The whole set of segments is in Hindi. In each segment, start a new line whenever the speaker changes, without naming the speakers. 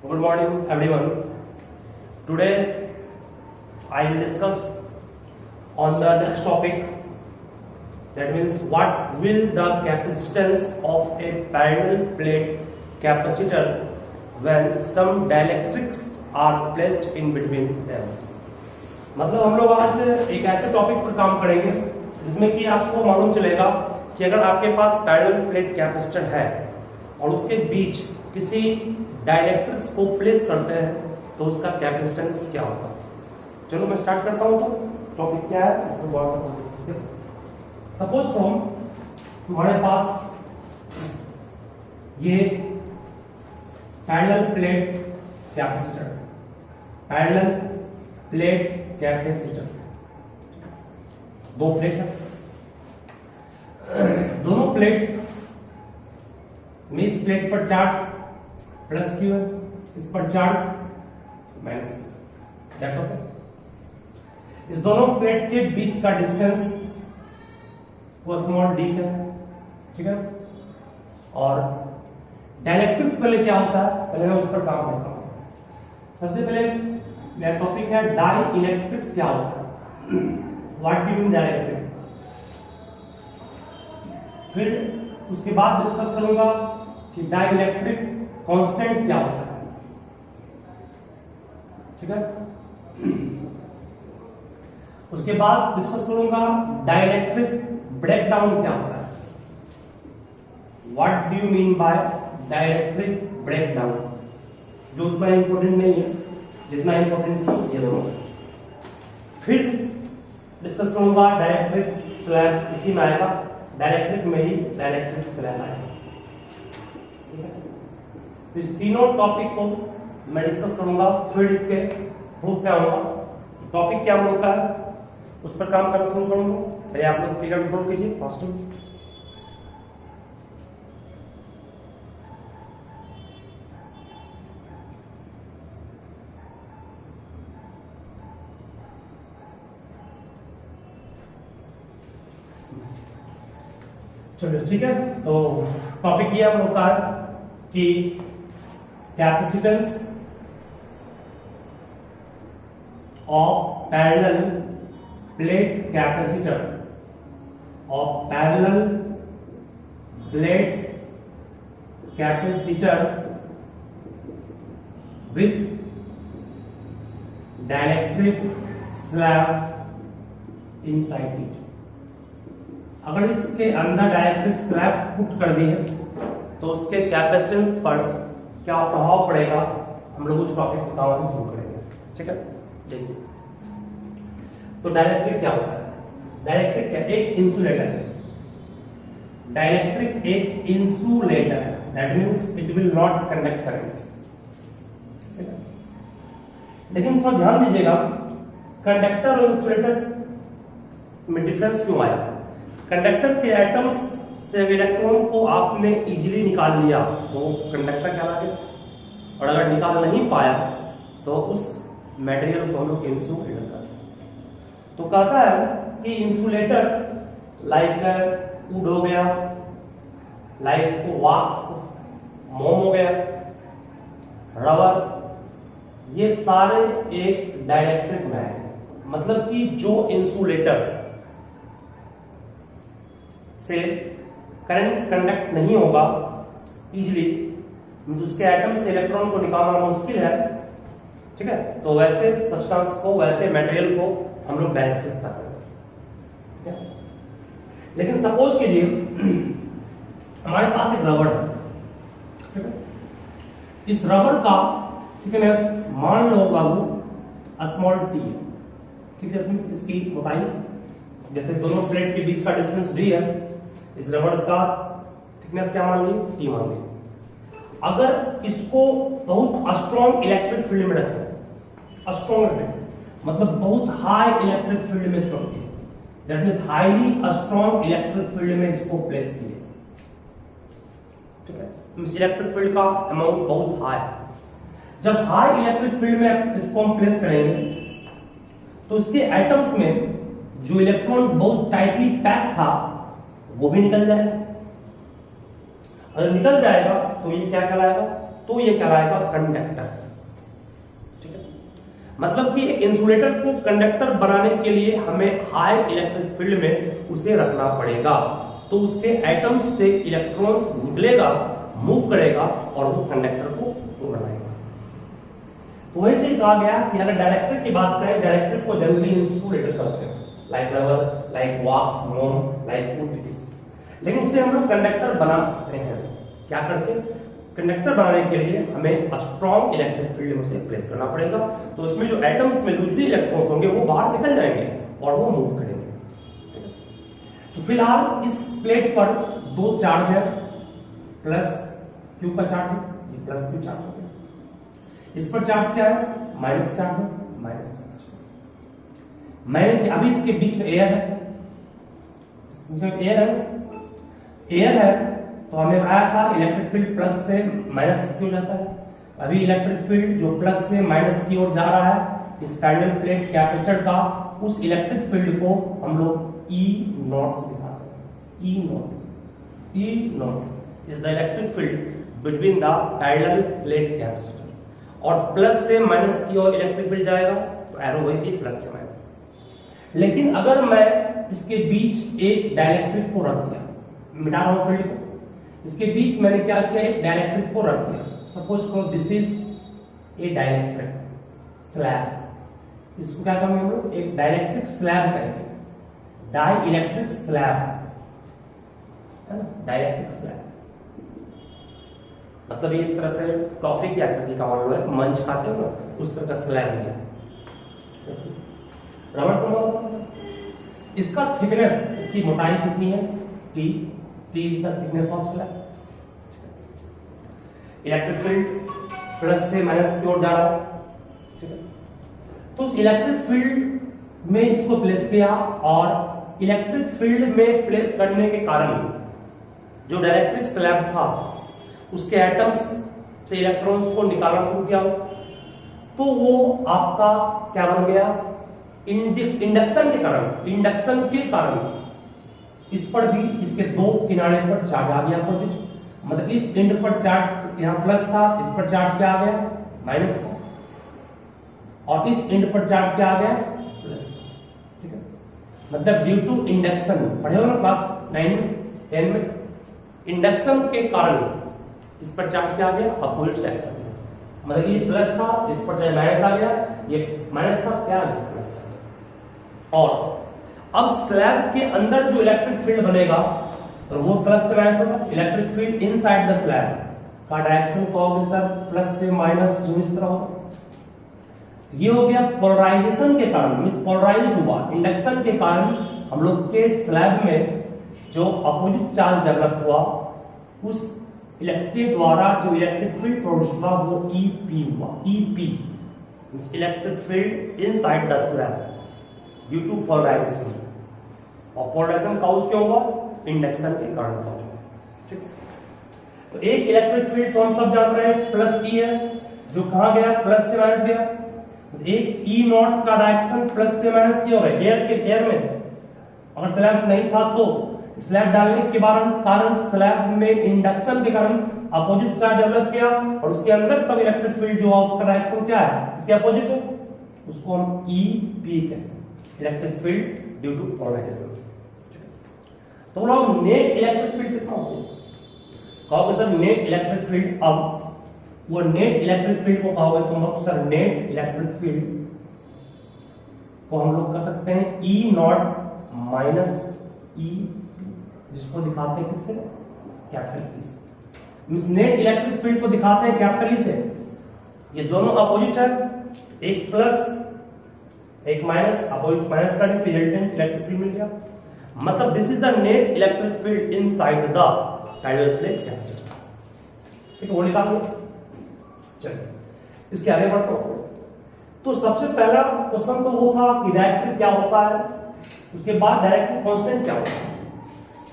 Good morning, everyone. Today, I will discuss on the next topic. That means, what will the capacitance of a parallel plate capacitor when some dielectrics are placed in between them. मतलब हम लोग आज एक ऐसे टॉपिक पर काम करेंगे जिसमें कि आपको मालूम चलेगा कि अगर आपके पास पैरेलल प्लेट कैपेसिटर है और उसके बीच किसी डाइलेक्ट्रिक्स को प्लेस करते हैं तो उसका कैपेसिटेंस क्या होगा। चलो मैं स्टार्ट करता हूं। तो टॉपिक क्या है इसको गौर करते हैं। सपोज हमारे पास ये पैरेलल प्लेट कैपेसिटर दो प्लेट है। दोनों प्लेट में इस प्लेट पर चार्ज प्लस क्यू है, इस पर charge minus Q. That's okay. इस दोनों प्लेट के बीच का डिस्टेंस वो स्मॉल डी का है, ठीक है। और डाइलेक्ट्रिक्स पहले क्या होता है, पहले मैं उस पर काम करता हूं। सबसे पहले मेरा टॉपिक है डाई इलेक्ट्रिक्स क्या होता है, व्हाट डू मीन डाइलेक्ट्रिक। फिर उसके बाद डिस्कस करूंगा कि डाई इलेक्ट्रिक कांस्टेंट क्या होता है, ठीक है। उसके बाद डिस्कस करूंगा डाइलेक्ट्रिक ब्रेकडाउन क्या होता है, what do you mean by dielectric breakdown, जो उतना इंपॉर्टेंट नहीं है जितना इंपॉर्टेंट ये दोनों। फिर डिस्कस करूंगा डाइलेक्ट्रिक स्लैब, इसी में आएगा डाइलेक्ट्रिक में ही डाइलेक्ट्रिक स्लैब आएगा। तो इस तीनों टॉपिक को मैं डिस्कस करूंगा, फिर इसके प्रूफ क्या होगा, टॉपिक क्या हम लोग का है उस पर काम करना शुरू करूंगा। पहले आप लोग फिगर ड्रॉ कीजिए फास्ट में। चलो ठीक है। तो टॉपिक ये हम लोग का है कि capacitance of parallel plate capacitor with dielectric slab inside it. अगर इसके अंदर डाइलेक्ट्रिक स्लैब पुट कर दिए तो उसके कैपेसिटेंस पर क्या प्रभाव पड़ेगा, हम लोग उस टॉपिक को बताना शुरू करेंगे, ठीक है। देखिए, तो डाइलेक्ट्रिक क्या होता है, डाइलेक्ट्रिक क्या, एक इंसुलेटर है। डाइलेक्ट्रिक एक इंसुलेटर है, that means it will not conduct current, ठीक है। लेकिन थोड़ा ध्यान दीजिएगा, कंडक्टर और इंसुलेटर में डिफरेंस क्यों आया। कंडक्टर के एटम्स से इलेक्ट्रॉन को आपने इजीली निकाल लिया तो कंडक्टर कहला गया, और अगर निकाल नहीं पाया तो उस मटेरियल को हम लोग इंसुलेटर कहते हैं। तो कहता है कि इंसुलेटर लाइक वुड हो गया, लाइक वॉक्स, मोम हो गया, रबर, ये सारे एक डाइलेक्ट्रिक में है। मतलब कि जो इंसुलेटर से करंट कंडक्ट नहीं होगा इजीली, उसके एटम से इलेक्ट्रॉन को निकालना मुश्किल है, ठीक है। तो वैसे सब्सटेंस को, वैसे मटेरियल को हम लोग डाइलेक्ट्रिक कहते हैं, ठीक है। लेकिन सपोज कीजिए हमारे पास एक रबर है, ठीक है। इस रबर का थिकनेस मान लो बाबू स्मॉल टी है, ठीक है। इसकी मोटाई, जैसे दोनों प्लेट के बीच का डिस्टेंस डी है, इस रबर का थिकनेस क्या मान ली, टी मान ली। अगर इसको बहुत स्ट्रॉन्ग इलेक्ट्रिक फील्ड में रखें, स्ट्रॉन्ग इलेक्ट्रिक मतलब बहुत हाई इलेक्ट्रिक फील्ड में इसको रखिए, that means highly strong electric field में इसको प्लेस किए, ठीक है। मींस इलेक्ट्रिक फील्ड का अमाउंट बहुत हाई है। जब हाई इलेक्ट्रिक फील्ड में इसको हम प्लेस करेंगे तो इसके एटम्स में जो इलेक्ट्रॉन बहुत टाइटली पैक था वो भी निकल जाएगा। अगर निकल जाएगा तो ये क्या कहलाएगा, तो ये कहलाएगा कंडक्टर। ठीक है, मतलब कि एक इंसुलेटर को कंडक्टर बनाने के लिए हमें हाई इलेक्ट्रिक फील्ड में उसे रखना पड़ेगा, तो उसके एटम्स से इलेक्ट्रॉन्स निकलेगा, मूव करेगा और वो कंडक्टर को बनाएगा। तो वही चीज कहा गया कि अगर डायरेक्टर की बात करें, डायरेक्टर को जनरली इंसुलेटर कहते हैं, लाइक रबर, लाइक वॉक्स, मोम, लाइक वुड, लेकिन उसे हम लोग कंडक्टर बना सकते हैं। क्या करके? कंडक्टर बनाने के लिए हमें स्ट्रॉन्ग इलेक्ट्रिक फील्ड में उसे प्लेस करना पड़ेगा, तो इसमें जो एटम्स में लूजली इलेक्ट्रॉन्स होंगे वो बाहर निकल जाएंगे और वो मूव करेंगे। तो फिलहाल इस प्लेट पर दो चार्ज है, प्लस क्यू का चार्ज है, ये प्लस क्यू चार्ज हो गया। इस पर चार्ज क्या है? माइनस चार्ज है, माइनस चार्ज। मैंने अभी इसके बीच में एयर है, एयर है तो हमें आया था इलेक्ट्रिक फील्ड प्लस से माइनस की ओर जाता है। अभी इलेक्ट्रिक फील्ड जो प्लस से माइनस की ओर जा रहा है, इस पैरेलल प्लेट कैपेसिटर का, उस इलेक्ट्रिक फील्ड को हम लोग E नॉट से दिखाते हैं। E not is the electric field between the parallel plate capacitor. और प्लस से माइनस की ओर इलेक्ट्रिक फील्ड जाएगा तो एरो वही थी, प्लस से माइनस। लेकिन अगर मैं इसके बीच एक डाइलेक्ट्रिक को रख दिया, मिटा रहा हूं फील्ड को, इसके बीच मैंने क्या किया? एक डाइलेक्ट्रिक को रख दिया। सपोज करो this is a dielectric slab, इसको क्या कहेंगे हम लोग? एक डाइलेक्ट्रिक स्लैब कहेंगे, डाई इलेक्ट्रिक स्लैब है ना, डाइलेक्ट्रिक स्लैब। मतलब ये एक तरह से टॉफी की आकृति का मान लो है, मंच खाते हो ना, उस तरह का स्लैब लिया। रबर को इसका थिकनेस, इसकी मोटाई कितनी है? T is the thickness of slab. Electric field plus से माइनस की ओर जा रहा है, ठीक है। तो उस इलेक्ट्रिक फील्ड में इसको प्लेस किया और इलेक्ट्रिक फील्ड में प्लेस करने के कारण जो डाइलेक्ट्रिक स्लैब था उसके एटम्स से इलेक्ट्रॉन्स को निकालना शुरू किया, तो वो आपका क्या बन गया? इंडक्शन के कारण इस पर भी, इसके दो किनारे पर चार्ज आ गया अपोजिट। मतलब इस एंड पर चार्ज यहां प्लस था, इस पर चार्ज क्या आ गया? माइनस था। और इस एंड पर चार्ज क्या आ गया? प्लस। ठीक है, मतलब ड्यू टू इंडक्शन, पढ़े हो ना क्लास 9 में 10 में, इंडक्शन के कारण इस पर चार्ज क्या आ गया? Opposite direction. मतलब ये प्लस था, इस पर चार्ज माइनस आ गया, ये माइनस था, क्या आ गया? प्लस। और अब स्लैब के अंदर जो इलेक्ट्रिक फील्ड बनेगा तो वो प्लस से माइनस होगा। Electric field inside the slab का डायरेक्शन कहोगे सर? प्लस से माइनस, इस तरह होगा। ये हो गया पोलराइजेशन के कारण, मींस पोलराइज्ड हुआ। इंडक्शन के कारण हम लोग के स्लैब में जो अपोजिट चार्ज डेवलप हुआ, उस इलेक्ट्रिक द्वारा जो इलेक्ट्रिक फील्ड प्रोड्यूस हुआ वो EP हुआ। EP means electric field inside the slab due to polarisation. और पोलराइजेशन काउज क्यों हुआ? इंडक्शन के कारण काउज हुआ। ठीक, तो एक इलेक्ट्रिक फील्ड तो हम सब जान रहे हैं प्लस E है, जो कहां गया? प्लस से माइनस गया। एक E नॉट का डायरेक्शन प्लस से माइनस की ओर है, एयर में। अगर स्लैब नहीं था तो स्लैब डालने के कारण स्लैब में इंडक्शन के कारण अपोजिट चार्ज डेवलप किया और उसके अंदर तब इलेक्ट्रिक फील्ड जो है उसका डायरेक्शन क्या है? इसके अपोजिट है, उसको हम EP कहते हैं, electric field due to polarisation. तो लोग नेट इलेक्ट्रिक फील्ड कितना होगा? कहोगे सर नेट इलेक्ट्रिक फील्ड, अब वो नेट इलेक्ट्रिक फील्ड को कहोगे तुम लोग सर, नेट इलेक्ट्रिक फील्ड को हम लोग कह सकते हैं E नॉट माइनस EP, जिसको दिखाते हैं किससे? कैपिटल E से। मींस नेट इलेक्ट्रिक फील्ड को दिखाते हैं कैपिटल E से। ये दोनों अपोजिट है, एक प्लस एक माइनस, अपोजिट माइनस का रिजल्टेंट इलेक्ट्रिक फील्ड मिल गया। मतलब this is the net electric field inside the parallel plate capacitor. ठीक है, वो निकाल लो। चलिए इसके आगे बढ़ते हैं। तो सबसे पहला क्वेश्चन तो वो था कि डाइलेक्ट्रिक क्या होता है, उसके बाद डाइलेक्ट्रिक कांस्टेंट क्या होता है।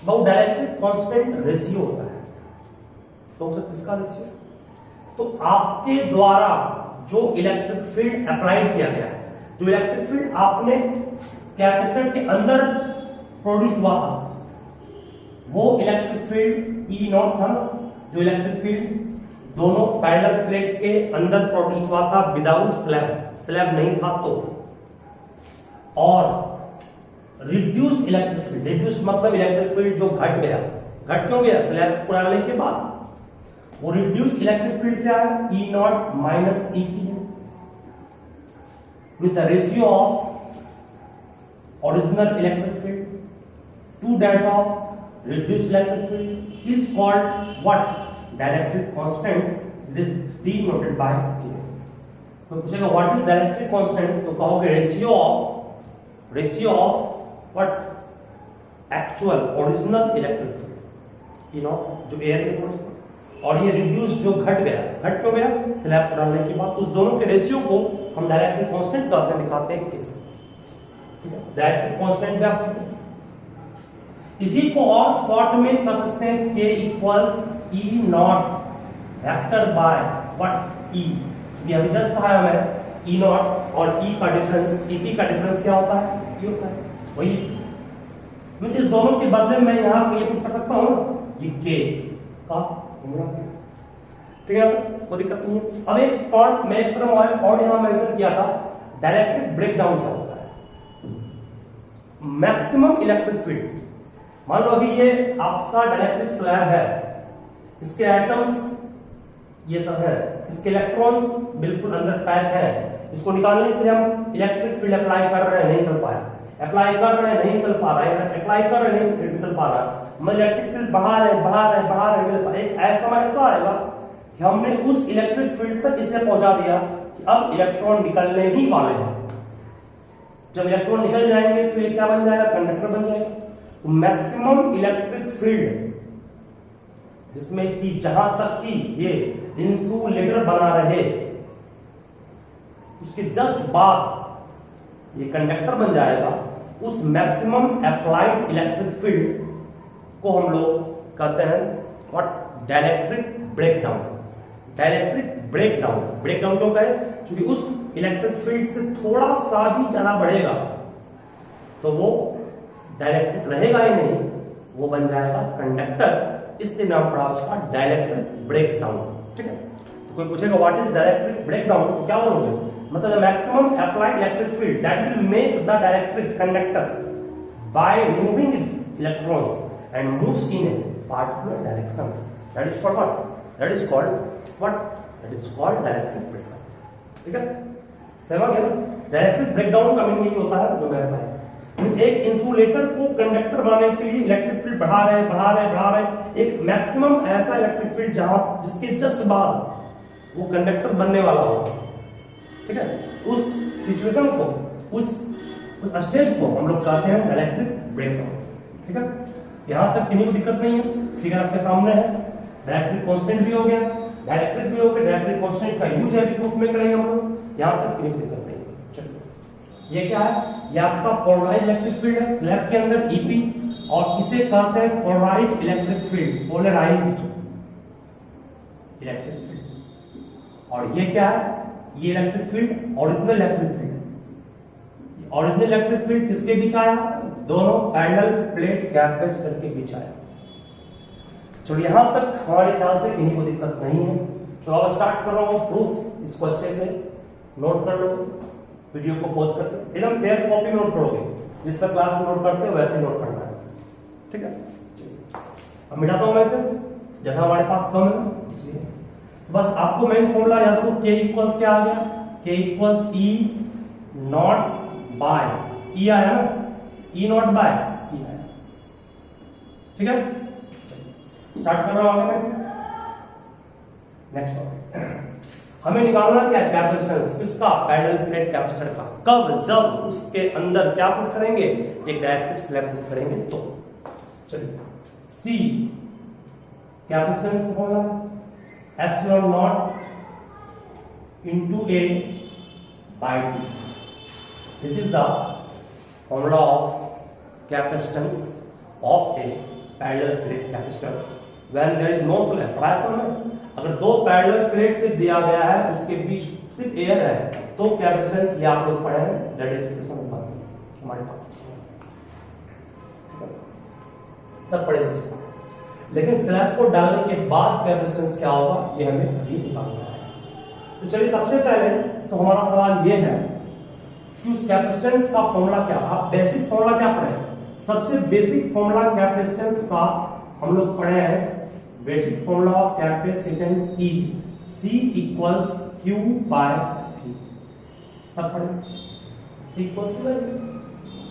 बहुत डाइलेक्ट्रिक कांस्टेंट रेशियो होता है। तो किसका रेशियो? तो आपके द्वारा जो इलेक्ट्रिक फील्ड अप्लाइड किया गया है, जो इलेक्ट्रिक फील्ड आपने कैपेसिटर के अंदर प्रोड्यूस हुआ था, वो इलेक्ट्रिक फील्ड E नॉट था, जो इलेक्ट्रिक फील्ड दोनों पैरेलल प्लेट के अंदर प्रोड्यूस हुआ था विदाउट स्लैब नहीं था तो, और रिड्यूस्ड इलेक्ट्रिक फील्ड, रिड्यूस्ड मतलब इलेक्ट्रिक फील्ड जो घट गया, घट क्यों गया स्लैब पूरा लेने के बाद, वो रिड्यूस्ड इलेक्ट्रिक फील्ड क्या है, E नॉट माइनस E की है, with the ratio of original electric field to that of reduced electric field is called what, dielectric constant, it is denoted by K। तो पूछेगा व्हाट इज डाइलेक्ट्रिक कांस्टेंट, तो कहोगे ratio of what, actual original electric field, you know, जो एयर में प्रोड्यूस, और ये रिड्यूस जो घट क्यों गया स्लैब डालने के बाद, उस दोनों के रेशियो को हम डाइलेक्ट्रिक कांस्टेंट कहते हैं, दिखाते हैं कैसे, ठीक है, डाइलेक्ट्रिक कांस्टेंट भी आप सीखते हैं। इसी को और शॉर्ट में कर सकते हैं, K equals E not vector by what E, क्योंकि अभी जस्ट पढ़ाया मैं E नॉट और E का डिफरेंस, EP का डिफरेंस क्या होता है, E होता है, वही मींस इस दोनों के बदले में यहां पे ये पुट कर सकता हूं, ये K का, ठीक है, कोई दिक्कत नहीं है। अब एक पॉइंट मैं एक तरह और यहां मेंशन किया था, डाइलेक्ट्रिक ब्रेकडाउन क्या होता है, मैक्सिमम इलेक्ट्रिक फील्ड, मान लो अभी ये आपका डाइलेक्ट्रिक स्लैब है, इसके एटम्स ये सब है, इसके इलेक्ट्रॉन्स बिल्कुल अंदर पैक है, इसको निकालने के लिए हम इलेक्ट्रिक फील्ड अप्लाई कर रहे हैं, नहीं निकल पाया, अप्लाई कर रहे हैं नहीं निकल पा रहा है, अप्लाई कर रहे हैं नहीं निकल पा रहा, मैं इलेक्ट्रिक फील्ड बढ़ा रहे, एक ऐसा समय ऐसा आएगा कि हमने उस इलेक्ट्रिक फील्ड तक इसे पहुंचा दिया कि अब इलेक्ट्रॉन निकलने ही वाले हैं, जब इलेक्ट्रॉन निकल जाएंगे तो ये क्या बन जाएगा, कंडक्टर बन जाएगा। तो मैक्सिमम इलेक्ट्रिक फील्ड जिसमें कि जहां तक कि ये इंसुलेटर बना रहे, उसके जस्ट बाद ये कंडक्टर बन जाएगा, उस मैक्सिमम अप्लाइड इलेक्ट्रिक फील्ड को हम लोग कहते हैं what, dielectric breakdown. Dielectric breakdown क्यों कहे, क्योंकि उस इलेक्ट्रिक फील्ड से थोड़ा सा भी ज्यादा बढ़ेगा तो वो डाइलेक्ट्रिक रहेगा ही नहीं, वो बन जाएगा कंडक्टर, इसलिए नाम पड़ा उसका डाइलेक्ट्रिक ब्रेकडाउन, ठीक है। तो कोई पूछेगा व्हाट इज डाइलेक्ट्रिक ब्रेकडाउन, तो क्या बोलोगे, मतलब maximum applied electric field that will make the dielectric conductor by removing it's electrons and moves in a particular direction, that is called what, that is called dielectric breakdown, ठीक है, समझ गए ना। डाइलेक्ट्रिक ब्रेकडाउन का मीनिंग यही होता है जो मैं बताया, मींस एक इंसुलेटर को कंडक्टर बनाने के लिए इलेक्ट्रिक फील्ड बढ़ा रहे, एक मैक्सिमम ऐसा इलेक्ट्रिक फील्ड जहां जिसके जस्ट बाद वो कंडक्टर बनने वाला हो, ठीक है, उस सिचुएशन को, उस स्टेज को हम लोग कहते हैं डाइलेक्ट्रिक ब्रेकडाउन, ठीक है। यहां तक किसी को दिक्कत नहीं है, फिगर आपके सामने है, डाइलेक्ट्रिक कांस्टेंट भी हो गया, डाइलेक्ट्रिक भी हो गया, डाइलेक्ट्रिक कांस्टेंट का यूज है प्रूफ में करेंगे हम लोग, यहां तक किसी को दिक्कत नहीं है। चलिए ये क्या है, ये आपका पोलराइज्ड इलेक्ट्रिक फील्ड है स्लैब के अंदर EP, और इसे कहते हैं polarised electric field, polarised electric field. और ये क्या है, ये electric field original electric field है। ओरिजिनल इलेक्ट्रिक फील्ड किसके बीच आया, दोनों पैरेलल प्लेट कैपेसिटर के बीच आया। चलो यहां तक हमारे ख्याल से किसी को दिक्कत नहीं है। चलो अब स्टार्ट कर रहा हूं प्रूफ, इसको अच्छे से नोट कर लो, वीडियो को पॉज करके एकदम क्लियर कॉपी में नोट करोगे, जिस तरह क्लास में नोट करते हो वैसे नोट करना है, ठीक है। अब मिटाता हूं मैं इसे, जगह हमारे पास कम है इसलिए बस आपको मेन फॉर्मूला याद रखो, K इक्वल्स क्या आ गया, K equals E naught by E आया ना, E नॉट बाय E आया, ठीक है। स्टार्ट कर रहा हूं मैं, नेक्स्ट टॉपिक हमें निकालना क्या है, कैपेसिटेंस किसका, पैरेलल प्लेट कैपेसिटर का। कब, जब उसके अंदर क्या पुट करेंगे, एक डाइलेक्ट्रिक स्लैब पुट करेंगे तो। चलिए C capacitance formula epsilon naught into A by T, this is the formula of capacitance of a parallel plate capacitor when there is no slab. पढ़ाया था मैं, अगर दो पैरेलल प्लेट से दिया गया है उसके बीच सिर्फ एयर है तो कैपेसिटेंस ये आप लोग पढ़े हैं, दैट इज एक्सप्रेशन हमारे पास सब पढ़े इसको। लेकिन स्लैब को डालने के बाद कैपेसिटेंस क्या होगा ये हमें अभी निकालना है। तो चलिए सबसे पहले तो हमारा सवाल ये है कि उस कैपेसिटेंस का फॉर्मूला क्या, आप बेसिक फॉर्मूला क्या पढ़े, सबसे बेसिक फॉर्मूला कैपेसिटेंस का हम लोग पढ़े हैं, basic formula of capacitance is C equals Q by V, सब पढ़े C equals Q by V,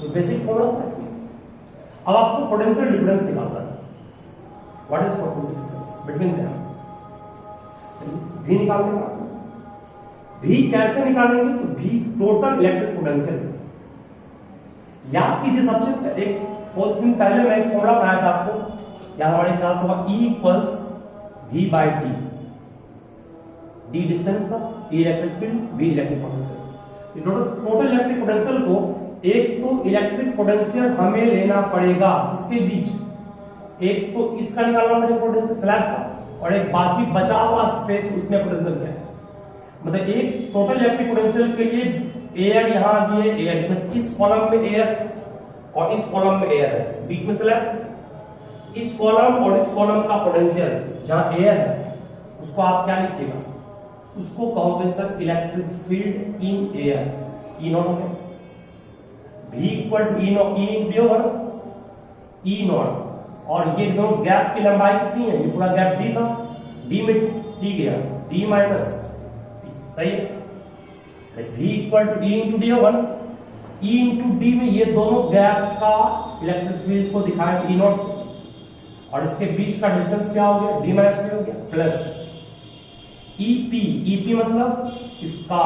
तो बेसिक फॉर्मूला था। अब आपको पोटेंशियल डिफरेंस निकालना है, what is potential difference between them. चलिए V निकालने का, V कैसे निकालेंगे, तो V टोटल इलेक्ट्रिक पोटेंशियल। याद कीजिए सबसे एक कुछ दिन पहले मैं एक फॉर्मूला पढ़ाया था आपको, या हमारे क्लास होगा E equals V by T, D distance था, E electric field, V electric potential. Total electric potential को एक तो इलेक्ट्रिक पोटेंशियल हमें लेना पड़ेगा इसके बीच, एक तो इसका निकालना पड़ेगा पोटेंशियल स्लैब का, और एक बाकी बचा हुआ स्पेस उसमें पोटेंशियल क्या है, मतलब एक टोटल इलेक्ट्रिक पोटेंशियल के लिए एयर यहां आ गई है, एयर इस कॉलम में एयर और इस कॉलम में एयर है, बीच में स्लैब, इस कॉलम और इस कॉलम का पोटेंशियल जहां एयर है उसको आप क्या लिखिएगा, उसको कहोगे sir electric field in air, E naught हो गया, V equal to E naught, E भी होगा ई नॉट, और ये दोनों गैप की लंबाई कितनी है, ये पूरा गैप D था, D में ठीक गया D माइनस, सही है, V equal to E into D होगा, E इंटू डी में ये दोनों गैप का इलेक्ट्रिक फील्ड को दिखाया E नॉट, और इसके बीच का डिस्टेंस क्या हो गया, D माइनस टी हो गया, प्लस EP, EP मतलब इसका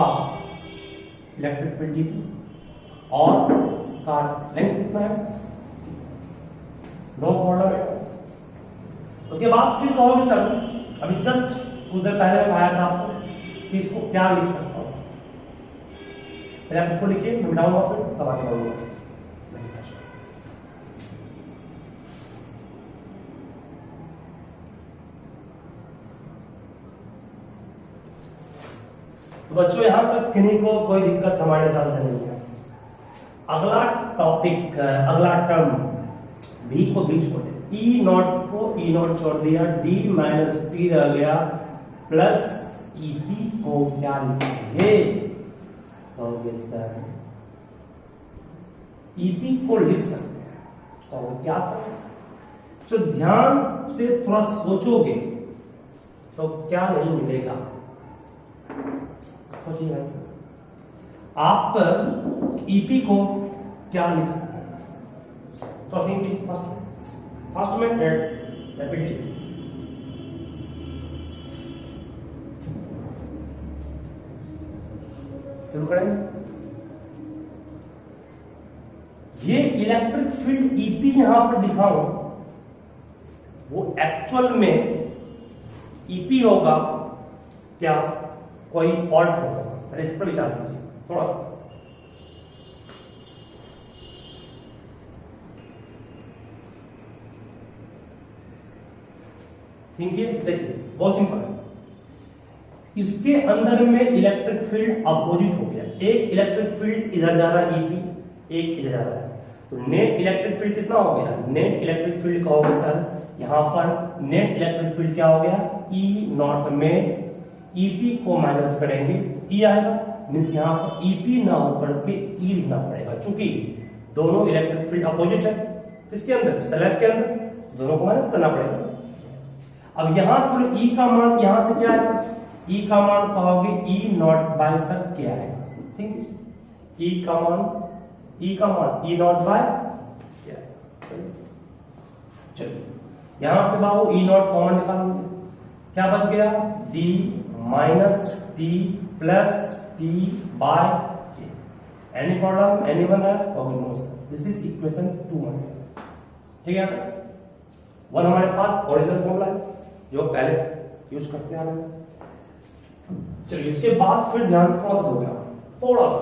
इलेक्ट्रिक फील्ड EP, और इसका लेंथ कितना है, नो प्रॉब्लम है। उसके बाद फिर कहोगे सर अभी जस्ट कुछ देर पहले बताया था आपको कि इसको क्या लिख सकता हूं, पहले आप इसको लिखिए, मैं मिटाऊंगा फिर तब आगे बढ़ूंगा। तो बच्चों यहां तक किन्हीं को कोई दिक्कत हमारे ख्याल से नहीं है। अगला टॉपिक, अगला टर्म V को बीच को E नॉट को E नॉट छोड़ दिया, D माइनस T रह गया, प्लस EP को क्या लिखेंगे, कहोगे सर EP को लिख सकते हैं, कहोगे क्या सर, जो ध्यान से थोड़ा सोचोगे तो क्या नहीं मिलेगा, सोचिए आंसर। आप EP को क्या लिख सकते हैं, तो थिंक फर्स्ट में रैपिडली शुरू करें। ये इलेक्ट्रिक फील्ड EP यहां पर लिखा हो, वो एक्चुअल में EP होगा क्या, कोई और होगा, इस पर विचार कीजिए थोड़ा सा। देखिए बहुत सिंपल है, इसके अंदर में इलेक्ट्रिक फील्ड अपोजिट हो गया, एक इलेक्ट्रिक फील्ड इधर जा रहा है EP, एक इधर जा रहा है, तो नेट इलेक्ट्रिक फील्ड कितना हो गया, नेट इलेक्ट्रिक फील्ड का हो गया सर, यहां पर नेट इलेक्ट्रिक फील्ड क्या हो गया, E नॉट में EP को माइनस करेंगे E आएगा, मींस यहां पर EP ना होकर के E लिखना पड़ेगा, चूंकि दोनों इलेक्ट्रिक फील्ड अपोजिट है, किसके अंदर, स्लैब के अंदर, दोनों को माइनस करना पड़ेगा। अब यहां से E का मान यहां से क्या आएगा, E का मान कहोगे E नॉट बाय सर क्या है, ठीक है, E का मान E नॉट बाय क्या है, चलिए यहां से बाबू E नॉट कॉमन निकालेंगे, क्या बच गया, D minus T plus T by K, any problem, anyone है, okay no sir, this is equation 2, ठीक है। वन हमारे पास ओरिजिनल फॉर्मूला है जो पहले यूज करते आ रहे हैं। चलिए उसके बाद फिर ध्यान थोड़ा सा दोगे, थोड़ा सा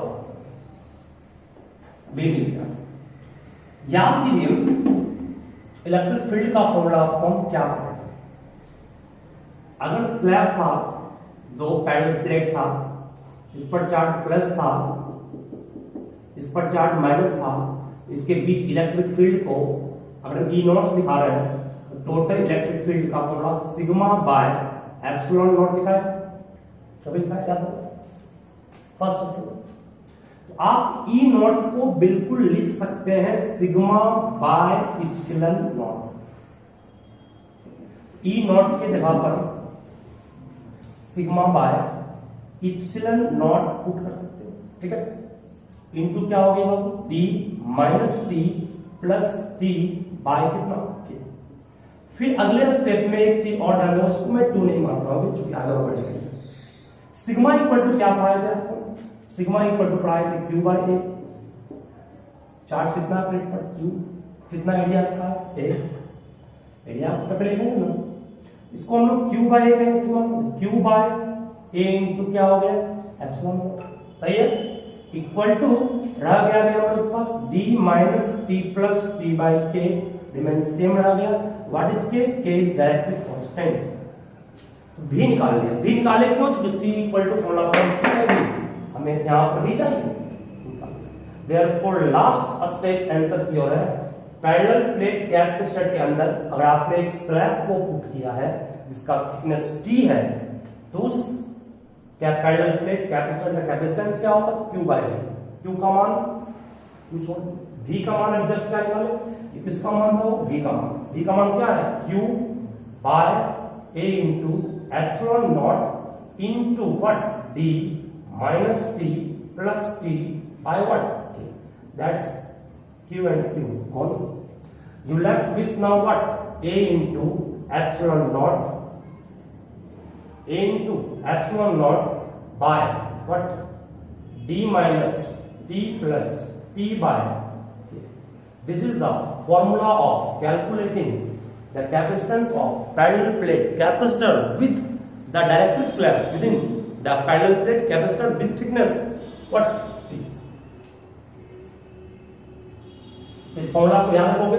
बेबी क्या याद कीजिए, इलेक्ट्रिक फील्ड का फॉर्मूला आपको हम क्या पढ़े थे, अगर स्लैब था, दो पैरेलल प्लेट था, इस पर चार्ज प्लस था, इस पर चार्ज माइनस था, इसके बीच इलेक्ट्रिक फील्ड को अगर हम E नॉट दिखा रहे हैं तो टोटल इलेक्ट्रिक फील्ड का formula sigma by epsilon not लिखा है, कभी लिखा है क्या फर्स्ट चैप्टर। तो आप ई नॉट को बिल्कुल लिख सकते हैं sigma by epsilon naught. E naught के जगह पर sigma by epsilon naught put कर सकते हो, ठीक है। इनटू क्या हो गया T minus T plus T by कितना के। फिर अगले स्टेप में एक चीज और ध्यान दो, इसको मैं 2 नहीं मान रहा हूं क्योंकि आगे और बढ़ेगा। सिग्मा इक्वल टू क्या पढ़ाया था आपको, सिग्मा इक्वल टू पढ़ाए थे क्यू बाय ए। चार्ज कितना है प्लेट पर, क्यू। कितना एरिया इसका ए, एरिया आपका प्लेट है ना, इसको हम लोग क्यू बाय ए कहेंगे। Sigma Q by A into क्या हो गया एप्सिलॉन नॉट, सही है। इक्वल टू रह गया हम लोग के पास D minus T plus T by K, remain same रह गया। What is K is directly constant. भी निकाल लिया, भी निकाले क्यों, क्योंकि सी इक्वल टू फॉर्मूला हमें यहां पर भी चाहिए। देयरफॉर लास्ट स्टेप आंसर की ओर है। पैरेलल प्लेट कैपेसिटर के अंदर अगर आपने एक स्लैब को पुट किया है जिसका थिकनेस टी है, तो उस क्या पैरेलल प्लेट कैपेसिटर का कैपेसिटेंस क्या होगा, तो क्यू बाय ए। क्यू का मान क्यू छोड़, v का मान एडजस्ट क्या निकाले, ये किसका मान था, v का मान। v का मान क्या है, q by a into epsilon naught into what d minus t plus t by what k, that's q and q gone. You left with now what, a into epsilon naught, a into epsilon naught by what, d minus t plus t by k. This is the formula of calculating the capacitance of parallel plate capacitor with the dielectric slab within the parallel plate capacitor with thickness what, t. इस फॉर्मूला को याद रखोगे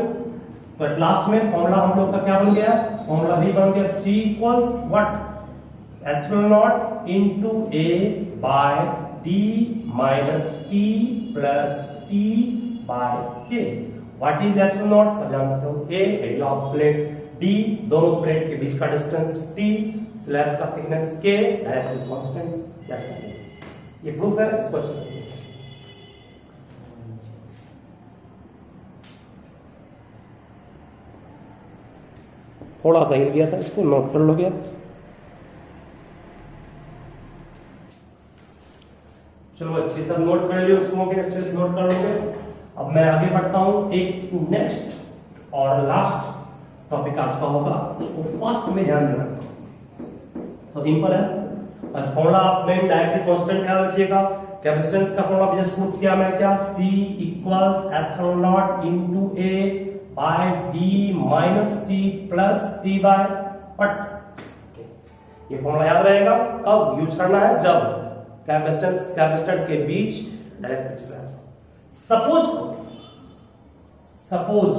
तो एट लास्ट में फॉर्मूला हम लोग का क्या बन गया, फॉर्मूला भी बन गया C equals what epsilon naught into A by D minus T plus T by K। What is epsilon naught, सब जानते हो, A area of plate, D दोनों प्लेट के बीच का डिस्टेंस, T स्लैब का thickness, K directly constant. That's it, ये प्रूफ है, इसको अच्छे से थोड़ा सा हिल गया था, इसको नोट कर लोगे आप। चलो अच्छे से नोट कर लियो, उसको भी अच्छे से नोट कर लोगे। अब मैं आगे बढ़ता हूं, एक नेक्स्ट और लास्ट टॉपिक आज का होगा, उसको फर्स्ट में ध्यान देना। तो सिंपल है, बस फॉर्मूला आप में डायरेक्टली कांस्टेंट ध्यान रखिएगा। कैपेसिटेंस का फॉर्मूला जस्ट पुट किया मैं, क्या C equals epsilon naught into A by d minus t plus t by पट। ये फॉर्मूला याद रहेगा, कब यूज करना है, जब कैपेसिटर के बीच dielectric slab. Suppose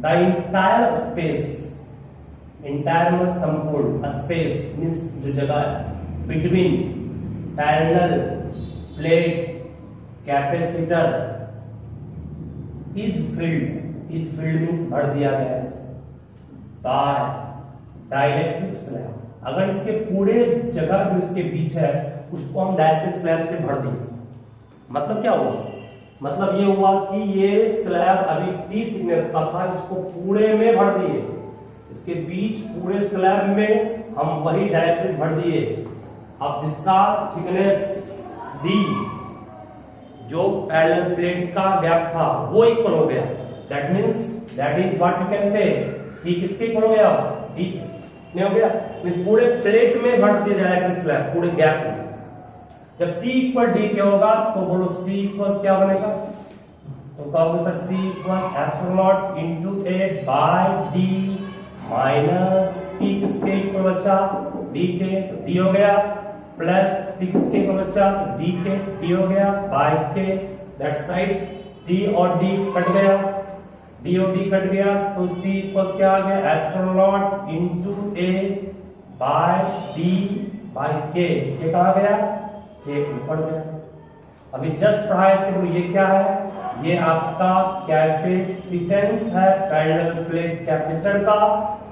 the entire space, entire मतलब संपूर्ण, स्पेस मींस जो जगह है between parallel plate capacitor is field means भर दिया गया है बाय डाइलेक्ट्रिक स्लैब। अगर इसके पूरे जगह जो इसके बीच है उसको हम डाइलेक्ट्रिक स्लैब से भर दिए, मतलब क्या हुआ, मतलब ये हुआ कि ये स्लैब अभी टी थिकनेस का था, इसको पूरे में भर दिए, इसके बीच पूरे स्लैब में हम वही डाइलेक्ट्रिक भर दिए। अब जिसका थिकनेस डी, जो पैरेलल प्लेट का गैप था वो इक्वल हो गया, that means that is what you can say, T किसके इक्वल हो गया, टी नहीं हो गया, इस पूरे प्लेट में भर दिया डायरेक्ट्रिक स्लैब पूरे गैप में। जब टी इक्वल डी क्या होगा, तो बोलो C इक्वल्स क्या बनेगा, तो कहोगे sir C equals epsilon naught into A by D minus T किसके इक्वल बचा, D के, तो D हो गया, प्लस T किसके इक्वल बचा, D के, T हो गया by K, that's right. T और D कट गया, D और D कट गया, तो C इक्वल्स क्या आ गया, epsilon naught into A by D by K। ये कहा गया, K ऊपर गया। अभी जस्ट पढ़ाए थे, ये क्या है, ये आपका कैपेसिटेंस है पैरेलल प्लेट कैपेसिटर का।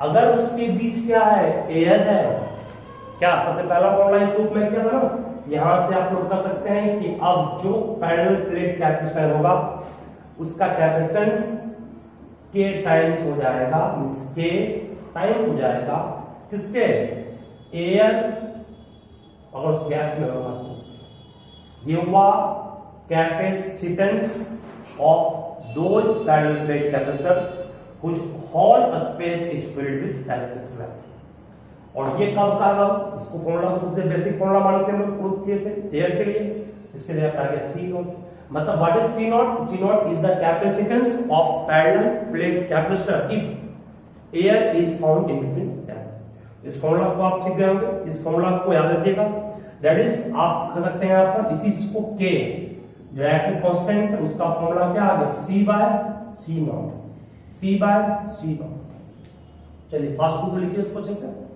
अगर उसके बीच क्या है, एयर है, क्या सबसे पहला फॉर्मूला प्रूफ में क्या था ना, यहां से आप लोग कर सकते हैं कि अब जो पैरेलल प्लेट कैपेसिटर होगा उसका कैपेसिटेंस के टाइम्स हो जाएगा, के टाइम हो जाएगा किसके, एयर, अगर उस गैप में होगा तो उससे। ये हुआ capacitance of those parallel plate capacitor which hall space is filled with electric slab. और ये कब का था, इसको फॉर्मूला को सबसे बेसिक फॉर्मूला मान के हम लोग प्रूव किए थे एयर के लिए। इसके लिए आपका आ गया सी नॉट। मतलब what is C naught, C naught is the capacitance of parallel plate capacitor if air is found in between them. इस फॉर्मूला को आप सीख गए होंगे, इस फॉर्मूला को याद रखिएगा। दैट इज आप कर सकते हैं यहां पर इसी को के जो रिएक्टिव कांस्टेंट है उसका फॉर्मूला क्या आ गया, C by C naught, C by C naught. चलिए फास्ट बुक लिखिए इसको अच्छे से।